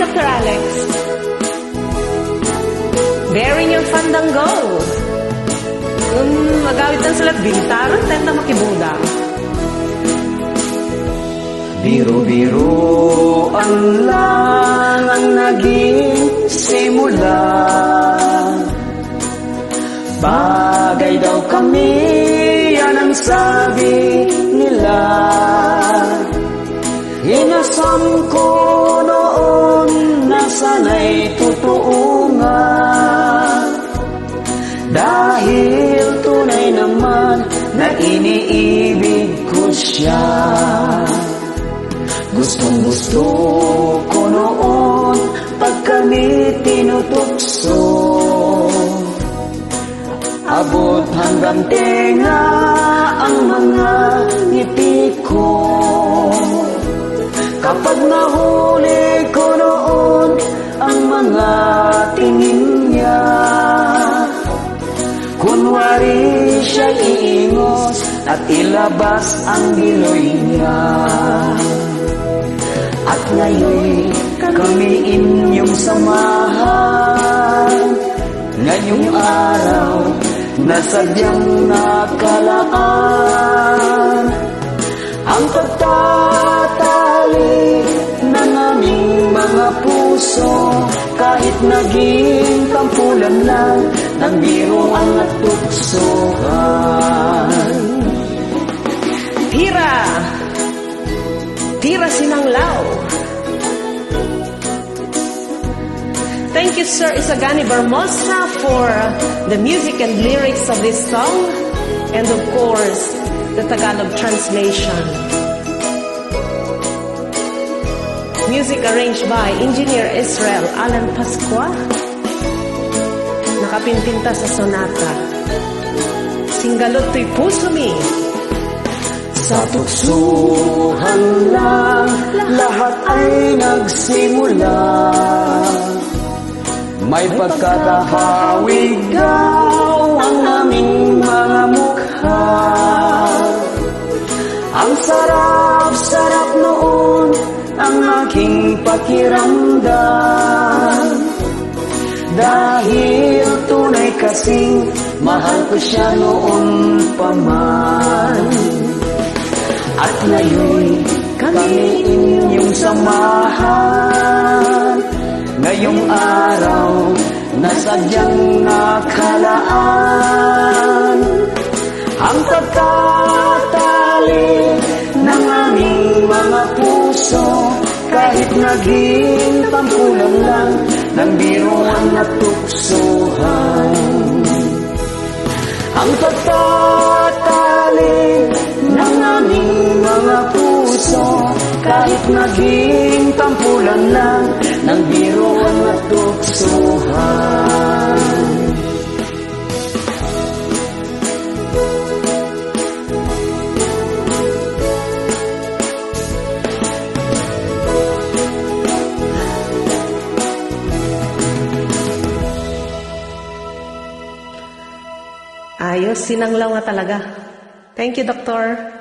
Dr. Alex. Bearing yung fandango. Magawit ng sulat, bintaran, tenta makibuda. Biro-biroan lang ang naging simula. Bagay daw kami, yan ang sabi nila. Inasam ko noon na sana'y totoo nga. Dahil tunay naman na iniibig ko siya. Gustong-gusto ko noon pag kami tinutukso. Abot hanggang tenga ang mga ngiti ko. Kapag nahuli ko noon ang mga tingin niya, kunwari siya'y iingos at ilabas ang diloy niya. At ngayon kami inyong samahan, ngayong araw na sadyang nakalaan. Ang pagtatali ng aming mga puso, kahit naging tampulan lang ng biruan at tuksohan. Tira! Tira Sinanglaw. Thank you, Sir Isagani Barmosa, for the music and lyrics of this song, and of course, the Tagalog translation. Music arranged by Engineer Israel Alan Pascua. Nakapimpinta sa sonata. Singgalot to'y puso mi. Sa tuksuhan lang, lahat ay nagsimula. May pagkakahawigaw ang aming mga mukha. Ang sarap-sarap noon ang aking pakiramdam. Dahil tunay kasing mahal ko siya noon pa man. At ngayon kami inyong samahan, ngayong araw na sadyang nakalaan. Ang pagtatali ng aming mga puso, kahit naging tampulan lang ng biruan at tuksohan. Ang pagtatali ng aming mga puso, kahit naging tampulan lang ng biruan at tuksohan. Ayos, sinanglaw nga talaga. Thank you, Doctor.